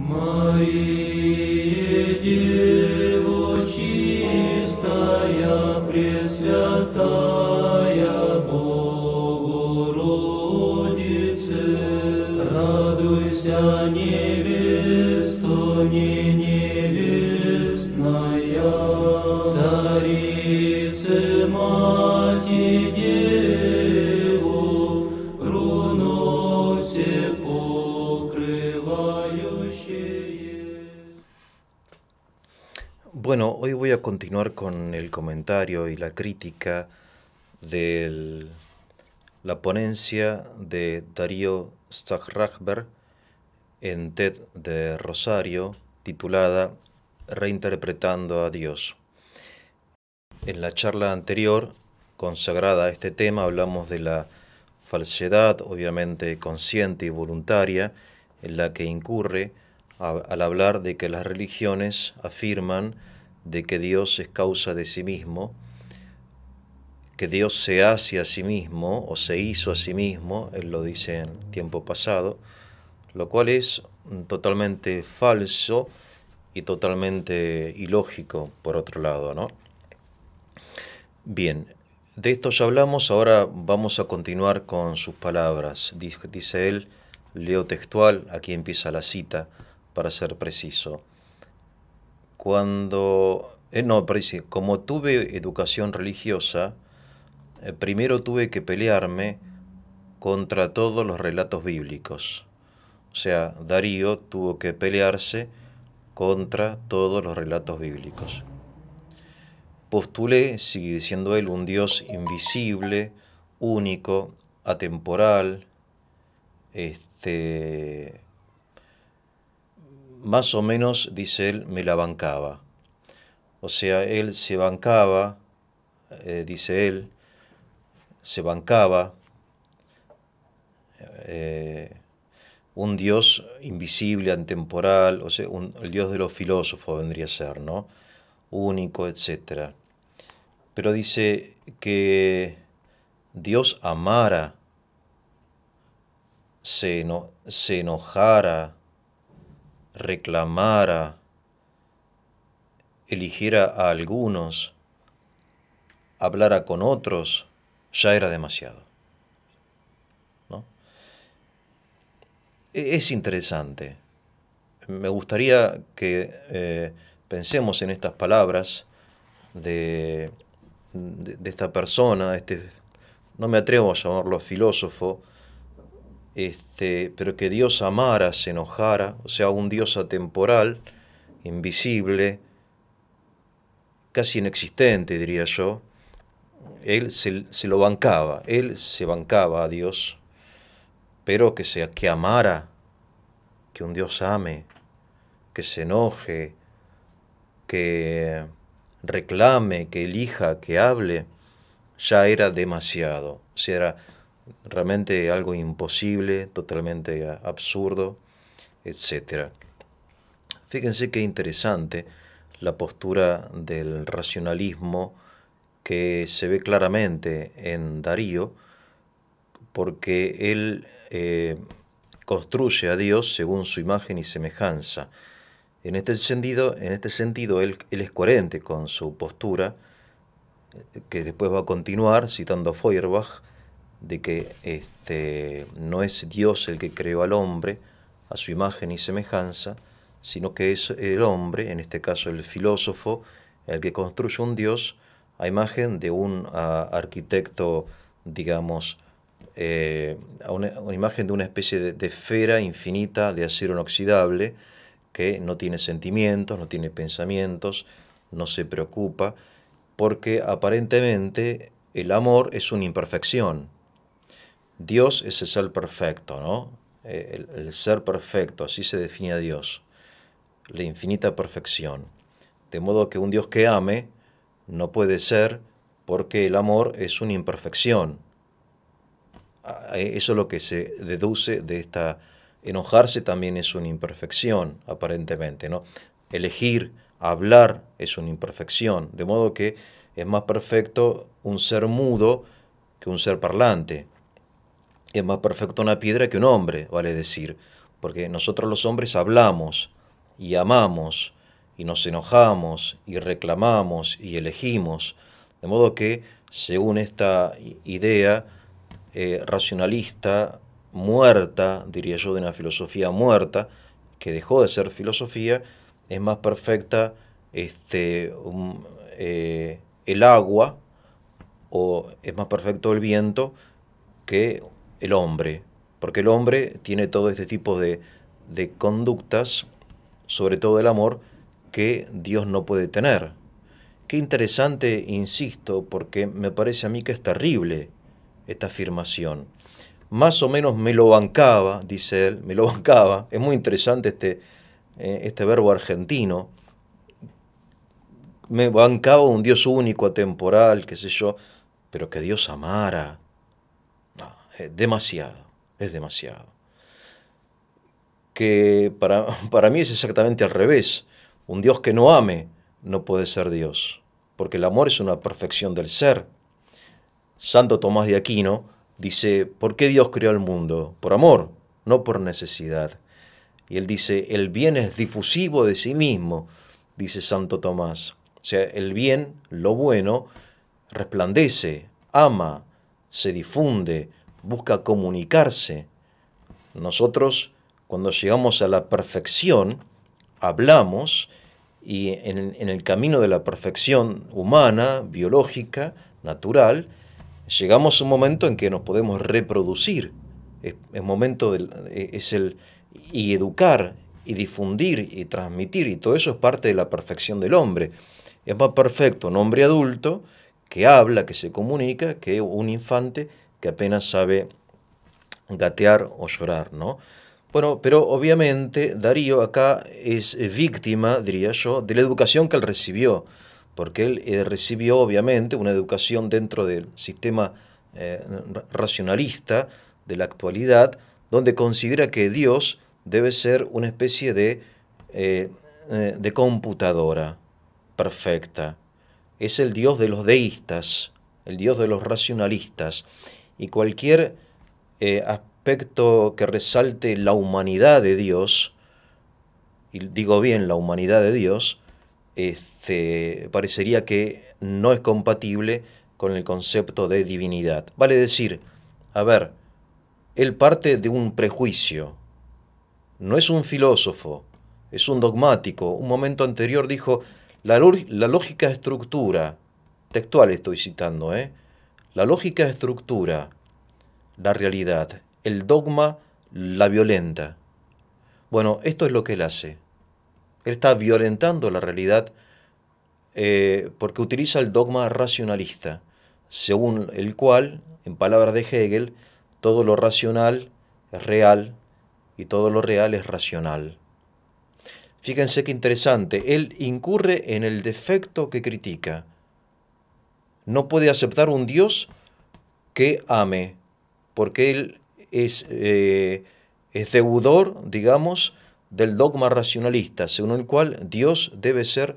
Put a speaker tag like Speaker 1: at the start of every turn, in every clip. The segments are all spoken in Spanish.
Speaker 1: Мария, Дева чистая, Пресвятая Богородице, радуйся, невесто не невестная, Царице Мати Деву, руно все покрывающее.
Speaker 2: Bueno, hoy voy a continuar con el comentario y la crítica de la ponencia de Darío Strachberg en TED de Rosario, titulada Reinterpretando a Dios. En la charla anterior, consagrada a este tema, hablamos de la falsedad, obviamente consciente y voluntaria, en la que incurre al hablar de que las religiones afirman de que Dios es causa de sí mismo, que Dios se hace a sí mismo o se hizo a sí mismo, él lo dice en tiempo pasado, lo cual es totalmente falso y totalmente ilógico, por otro lado, ¿no? Bien, de esto ya hablamos, ahora vamos a continuar con sus palabras. Dice él, leo textual, aquí empieza la cita, para ser preciso. Como tuve educación religiosa, primero tuve que pelearme contra todos los relatos bíblicos. O sea, Darío tuvo que pelearse contra todos los relatos bíblicos. Postulé, sigue diciendo él, un Dios invisible, único, atemporal, más o menos, dice él, me la bancaba. O sea, él se bancaba, dice él, se bancaba un Dios invisible, atemporal, o sea, el Dios de los filósofos vendría a ser, ¿no? Único, etc. Pero dice que Dios amara, se enojara, reclamara, eligiera a algunos, hablara con otros, ya era demasiado, ¿no? Es interesante. Me gustaría que pensemos en estas palabras de esta persona, no me atrevo a llamarlo filósofo, pero que Dios amara, se enojara, o sea, un Dios atemporal, invisible, casi inexistente, diría yo. Él se lo bancaba, él se bancaba a Dios, pero que amara, que un Dios ame, que se enoje, que reclame, que elija, que hable, ya era demasiado. O sea, era realmente algo imposible, totalmente absurdo, etc. Fíjense qué interesante la postura del racionalismo que se ve claramente en Darío, porque él construye a Dios según su imagen y semejanza. En este sentido, él es coherente con su postura, que después va a continuar citando a Feuerbach, de que no es Dios el que creó al hombre a su imagen y semejanza, sino que es el hombre, en este caso el filósofo, el que construye un Dios a imagen de un arquitecto, digamos, a una imagen de una especie de esfera infinita de acero inoxidable que no tiene sentimientos, no tiene pensamientos, no se preocupa, porque aparentemente el amor es una imperfección. Dios es el ser perfecto, ¿no? El ser perfecto, así se define a Dios, la infinita perfección. De modo que un Dios que ame no puede ser, porque el amor es una imperfección. Eso es lo que se deduce de esta. Enojarse también es una imperfección, aparentemente, ¿no? Elegir, hablar es una imperfección, de modo que es más perfecto un ser mudo que un ser parlante. Es más perfecto una piedra que un hombre, vale decir, porque nosotros los hombres hablamos y amamos y nos enojamos y reclamamos y elegimos, de modo que según esta idea racionalista muerta, diría yo, de una filosofía muerta, que dejó de ser filosofía, es más perfecta el agua, o es más perfecto el viento que el hombre, porque el hombre tiene todo este tipo de conductas, sobre todo el amor, que Dios no puede tener. Qué interesante, insisto, porque me parece a mí que es terrible esta afirmación. Más o menos me lo bancaba, dice él, me lo bancaba. Es muy interesante este verbo argentino. Me bancaba un Dios único, atemporal, qué sé yo, pero que Dios amara. No, es demasiado. Que para mí es exactamente al revés. Un Dios que no ame no puede ser Dios, porque el amor es una perfección del ser. Santo Tomás de Aquino dice, ¿por qué Dios creó el mundo? Por amor, no por necesidad. Y él dice, el bien es difusivo de sí mismo, dice Santo Tomás. O sea, el bien, lo bueno, resplandece, ama, se difunde, busca comunicarse. Nosotros, cuando llegamos a la perfección, hablamos y en el camino de la perfección humana, biológica, natural, llegamos a un momento en que nos podemos reproducir. Y educar, y difundir, y transmitir, y todo eso es parte de la perfección del hombre. Es más perfecto un hombre adulto que habla, que se comunica, que un infante que apenas sabe gatear o llorar, ¿no? Bueno, pero obviamente Darío acá es víctima, diría yo, de la educación que él recibió, porque él recibió obviamente una educación dentro del sistema racionalista de la actualidad, donde considera que Dios debe ser una especie de computadora perfecta. Es el Dios de los deístas, el Dios de los racionalistas, y cualquier aspecto que resalte la humanidad de Dios, y digo bien la humanidad de Dios, parecería que no es compatible con el concepto de divinidad. Vale decir, a ver, él parte de un prejuicio, no es un filósofo, es un dogmático. Un momento anterior dijo, la lógica estructura, textual estoy citando, la lógica estructura la realidad, el dogma la violenta. Bueno, esto es lo que él hace. Él está violentando la realidad porque utiliza el dogma racionalista, según el cual, en palabras de Hegel, todo lo racional es real y todo lo real es racional. Fíjense qué interesante, él incurre en el defecto que critica. No puede aceptar un Dios que ame, porque él es deudor, digamos, del dogma racionalista, según el cual Dios debe ser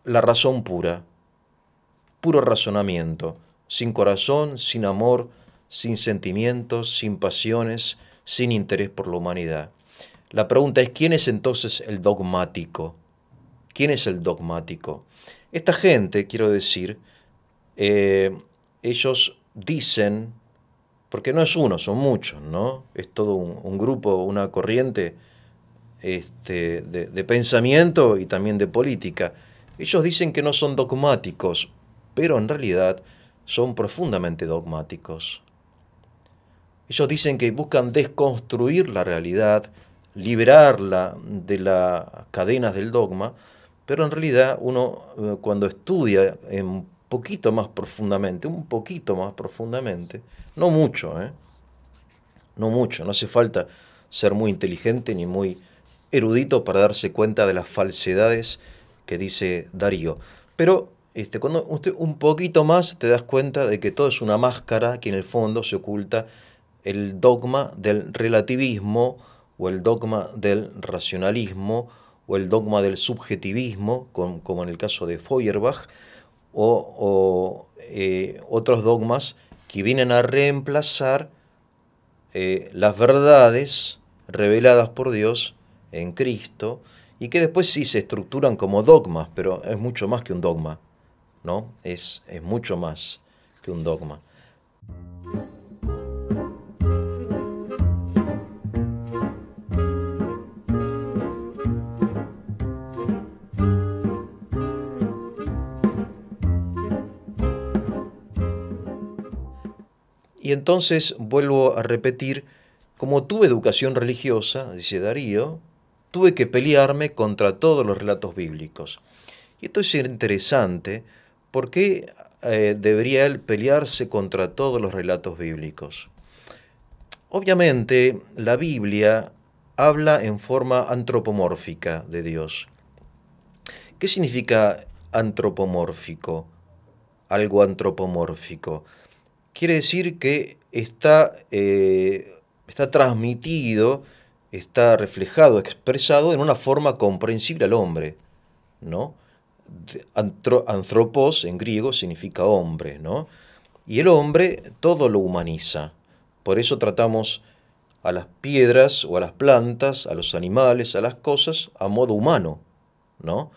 Speaker 2: la razón pura, puro razonamiento, sin corazón, sin amor, sin sentimientos, sin pasiones, sin interés por la humanidad. La pregunta es, ¿quién es entonces el dogmático? ¿Quién es el dogmático? Esta gente, quiero decir, ellos dicen, porque no es uno, son muchos, ¿no? Es todo un grupo, una corriente de pensamiento y también de política. Ellos dicen que no son dogmáticos, pero en realidad son profundamente dogmáticos. Ellos dicen que buscan desconstruir la realidad, liberarla de las cadenas del dogma, pero en realidad uno cuando estudia un poquito más profundamente, no mucho, no mucho, no hace falta ser muy inteligente ni muy erudito para darse cuenta de las falsedades que dice Darío. Pero cuando usted un poquito más te das cuenta de que todo es una máscara que en el fondo se oculta el dogma del relativismo o el dogma del racionalismo o el dogma del subjetivismo, como en el caso de Feuerbach, o otros dogmas que vienen a reemplazar las verdades reveladas por Dios en Cristo y que después sí se estructuran como dogmas, pero es mucho más que un dogma, ¿no? Es mucho más que un dogma. Y entonces vuelvo a repetir, como tuve educación religiosa, dice Darío, tuve que pelearme contra todos los relatos bíblicos. Y esto es interesante, ¿por qué debería él pelearse contra todos los relatos bíblicos? Obviamente, la Biblia habla en forma antropomórfica de Dios. ¿Qué significa antropomórfico? Algo antropomórfico. Quiere decir que está transmitido, está reflejado, expresado en una forma comprensible al hombre, ¿no? Anthropos en griego significa hombre, ¿no? Y el hombre todo lo humaniza. Por eso tratamos a las piedras o a las plantas, a los animales, a las cosas, a modo humano, ¿no?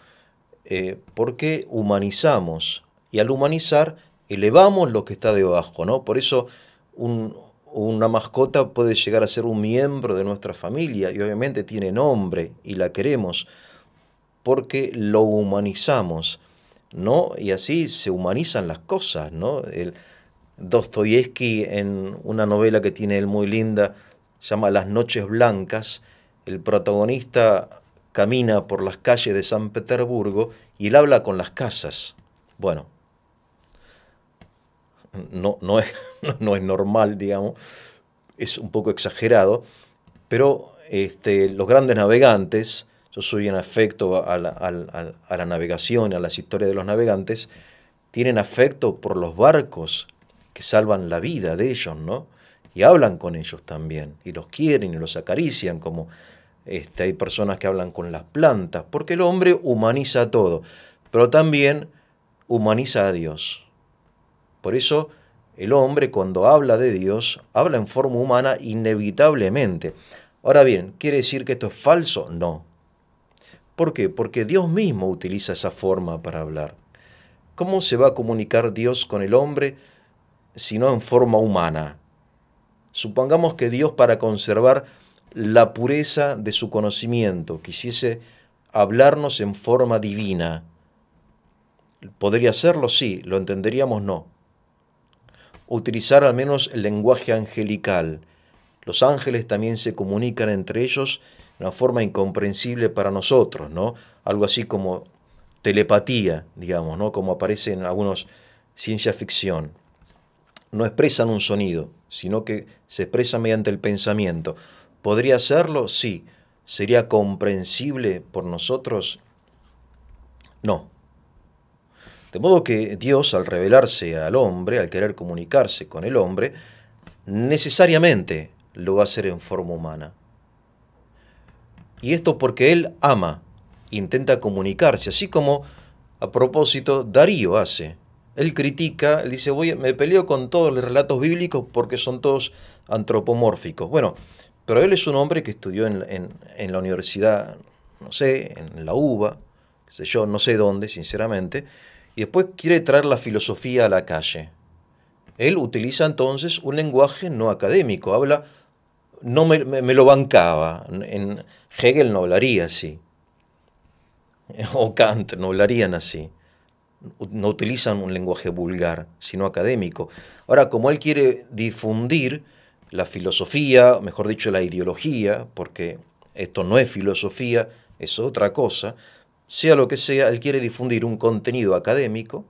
Speaker 2: Porque humanizamos, y al humanizar elevamos lo que está debajo, ¿no? Por eso una mascota puede llegar a ser un miembro de nuestra familia y obviamente tiene nombre y la queremos porque lo humanizamos, ¿no? Y así se humanizan las cosas, ¿no? Dostoyevsky, en una novela que tiene él muy linda, se llama Las noches blancas, el protagonista camina por las calles de San Petersburgo y él habla con las casas. Bueno, no es normal, digamos, es un poco exagerado, pero los grandes navegantes, yo soy en afecto a la navegación, a las historias de los navegantes, tienen afecto por los barcos que salvan la vida de ellos, ¿no? Y hablan con ellos también, y los quieren y los acarician, como hay personas que hablan con las plantas, porque el hombre humaniza todo, pero también humaniza a Dios. Por eso el hombre, cuando habla de Dios, habla en forma humana inevitablemente. Ahora bien, ¿quiere decir que esto es falso? No. ¿Por qué? Porque Dios mismo utiliza esa forma para hablar. ¿Cómo se va a comunicar Dios con el hombre si no en forma humana? Supongamos que Dios, para conservar la pureza de su conocimiento, quisiese hablarnos en forma divina. ¿Podría hacerlo? Sí. ¿Lo entenderíamos? No. Utilizar al menos el lenguaje angelical. Los ángeles también se comunican entre ellos de una forma incomprensible para nosotros, ¿no? Algo así como telepatía, digamos, ¿no? Como aparece en algunos ciencia ficción. No expresan un sonido, sino que se expresa mediante el pensamiento. ¿Podría hacerlo? Sí. ¿Sería comprensible por nosotros? No. De modo que Dios, al revelarse al hombre, al querer comunicarse con el hombre, necesariamente lo va a hacer en forma humana. Y esto porque Él ama, intenta comunicarse, así como, a propósito, Darío hace. Él critica, él dice, me peleo con todos los relatos bíblicos porque son todos antropomórficos. Bueno, pero él es un hombre que estudió en la universidad, no sé, en la UBA, qué sé yo, no sé dónde, sinceramente, y después quiere traer la filosofía a la calle. Él utiliza entonces un lenguaje no académico, habla, no me lo bancaba, en Hegel no hablaría así, o Kant no hablarían así. No utilizan un lenguaje vulgar, sino académico. Ahora, como él quiere difundir la filosofía, mejor dicho, la ideología, porque esto no es filosofía, es otra cosa, sea lo que sea, él quiere difundir un contenido académico,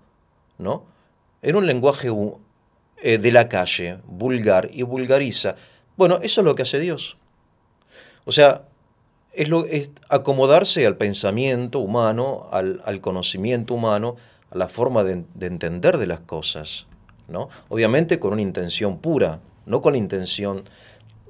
Speaker 2: ¿no? En un lenguaje de la calle, vulgar, y vulgariza. Bueno, eso es lo que hace Dios. O sea, es acomodarse al pensamiento humano, al conocimiento humano, a la forma de entender de las cosas, ¿no? Obviamente con una intención pura, no con la intención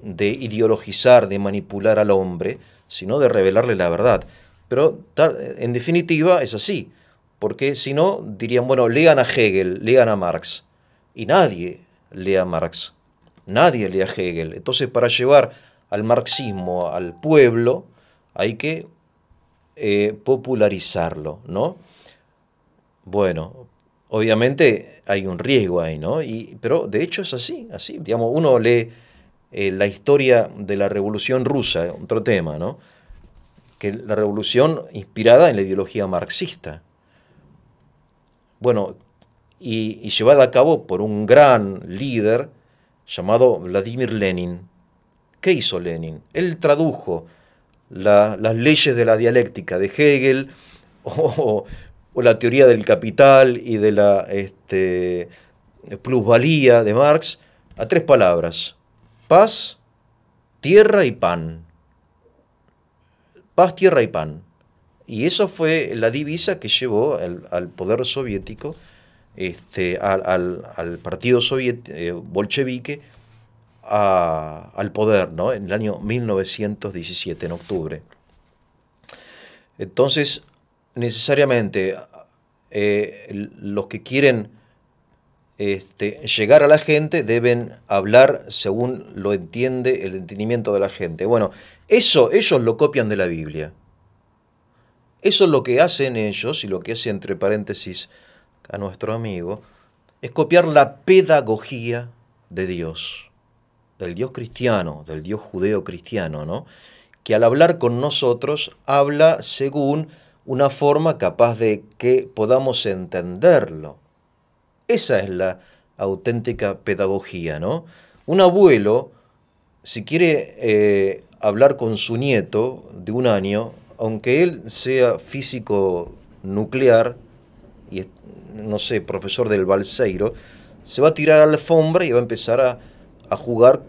Speaker 2: de ideologizar, de manipular al hombre, sino de revelarle la verdad. Pero en definitiva es así, porque si no dirían, bueno, lean a Hegel, lean a Marx, y nadie lee a Marx, nadie lee a Hegel. Entonces, para llevar al marxismo al pueblo, hay que popularizarlo, ¿no? Bueno, obviamente hay un riesgo ahí, ¿no? Pero de hecho es así, así. Digamos, uno lee la historia de la Revolución Rusa, otro tema, ¿no? Que la revolución inspirada en la ideología marxista. Bueno, y llevada a cabo por un gran líder llamado Vladimir Lenin. ¿Qué hizo Lenin? Él tradujo las leyes de la dialéctica de Hegel o la teoría del capital y de la plusvalía de Marx a tres palabras: paz, tierra y pan. Paz, tierra y pan. Y eso fue la divisa que llevó al poder soviético, al partido bolchevique, al poder, ¿no? En el año 1917, en octubre. Entonces, necesariamente, los que quieren llegar a la gente deben hablar según lo entiende el entendimiento de la gente. Bueno, eso ellos lo copian de la Biblia. Eso es lo que hacen ellos, y lo que hace entre paréntesis a nuestro amigo, es copiar la pedagogía de Dios, del Dios cristiano, del Dios judeo-cristiano, ¿no? Que al hablar con nosotros habla según una forma capaz de que podamos entenderlo. Esa es la auténtica pedagogía, ¿no? Un abuelo, si quiere hablar con su nieto de 1 año, aunque él sea físico nuclear y, no sé, profesor del Balseiro, se va a tirar a la alfombra y va a empezar a jugar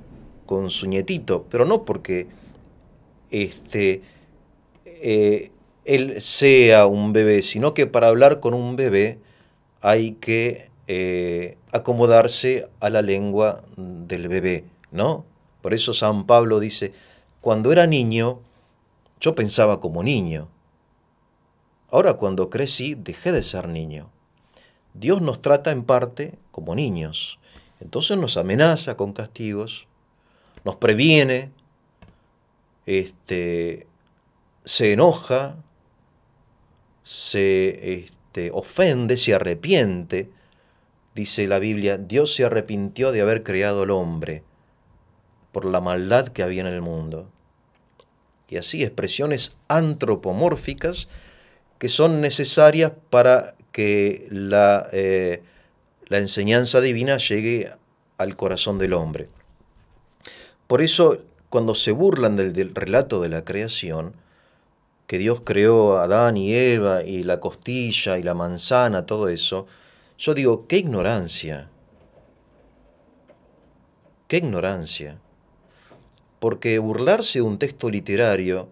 Speaker 2: con su nietito, pero no porque él sea un bebé, sino que para hablar con un bebé hay que acomodarse a la lengua del bebé, ¿no? Por eso San Pablo dice: cuando era niño, yo pensaba como niño. Ahora, cuando crecí, dejé de ser niño. Dios nos trata en parte como niños. Entonces nos amenaza con castigos, nos previene, se enoja, se ofende, se arrepiente. Dice la Biblia: Dios se arrepintió de haber creado al hombre por la maldad que había en el mundo. Y así, expresiones antropomórficas que son necesarias para que la enseñanza divina llegue al corazón del hombre. Por eso, cuando se burlan del relato de la creación, que Dios creó a Adán y Eva, y la costilla, y la manzana, todo eso, yo digo: ¡qué ignorancia! ¡Qué ignorancia! Porque burlarse de un texto literario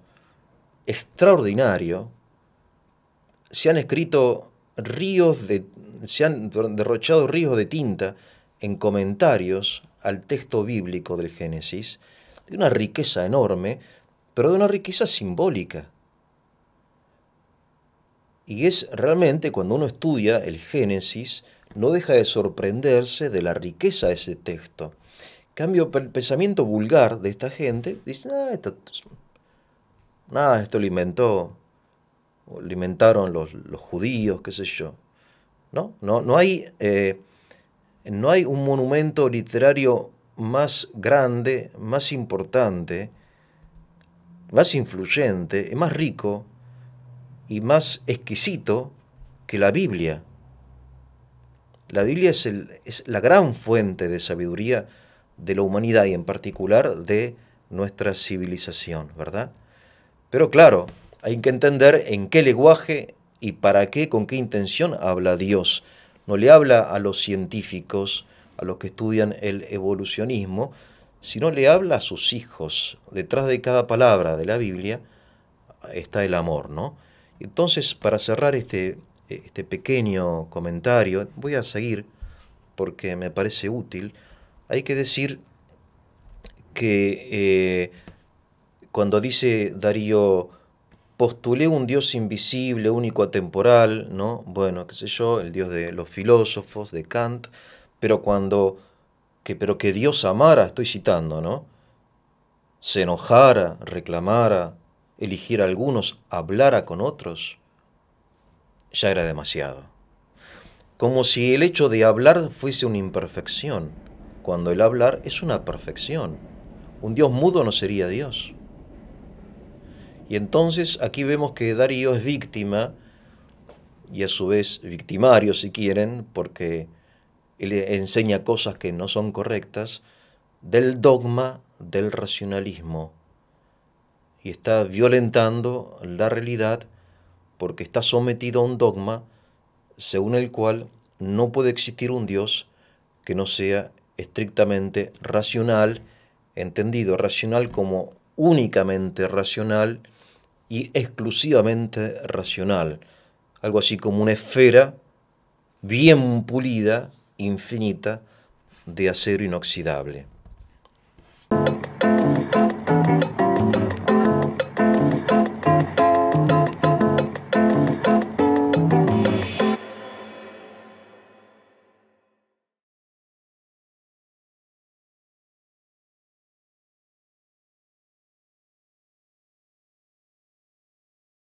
Speaker 2: extraordinario, se han derrochado ríos de tinta en comentarios al texto bíblico del Génesis, de una riqueza enorme, pero de una riqueza simbólica. Y es realmente, cuando uno estudia el Génesis, no deja de sorprenderse de la riqueza de ese texto. En cambio, el pensamiento vulgar de esta gente dice: esto lo inventaron los judíos, qué sé yo. No hay un monumento literario más grande, más importante, más influyente, más rico y más exquisito que la Biblia. La Biblia es la gran fuente de sabiduría de la humanidad, y en particular de nuestra civilización, ¿verdad? Pero claro, hay que entender en qué lenguaje y para qué, con qué intención habla Dios. No le habla a los científicos, a los que estudian el evolucionismo, sino le habla a sus hijos. Detrás de cada palabra de la Biblia está el amor, ¿no? Entonces, para cerrar este pequeño comentario, voy a seguir porque me parece útil. Hay que decir que cuando dice Darío: postulé un Dios invisible, único, atemporal, ¿no? Bueno, qué sé yo, el Dios de los filósofos, de Kant, pero cuando pero que Dios amara, estoy citando, ¿no? Se enojara, reclamara, eligiera a algunos, hablara con otros, ya era demasiado. Como si el hecho de hablar fuese una imperfección, cuando el hablar es una perfección. Un Dios mudo no sería Dios. Y entonces aquí vemos que Darío es víctima, y a su vez victimario si quieren, porque él enseña cosas que no son correctas, del dogma del racionalismo. Y está violentando la realidad porque está sometido a un dogma según el cual no puede existir un Dios que no sea estrictamente racional, entendido racional como únicamente racional y exclusivamente racional, algo así como una esfera bien pulida, infinita, de acero inoxidable.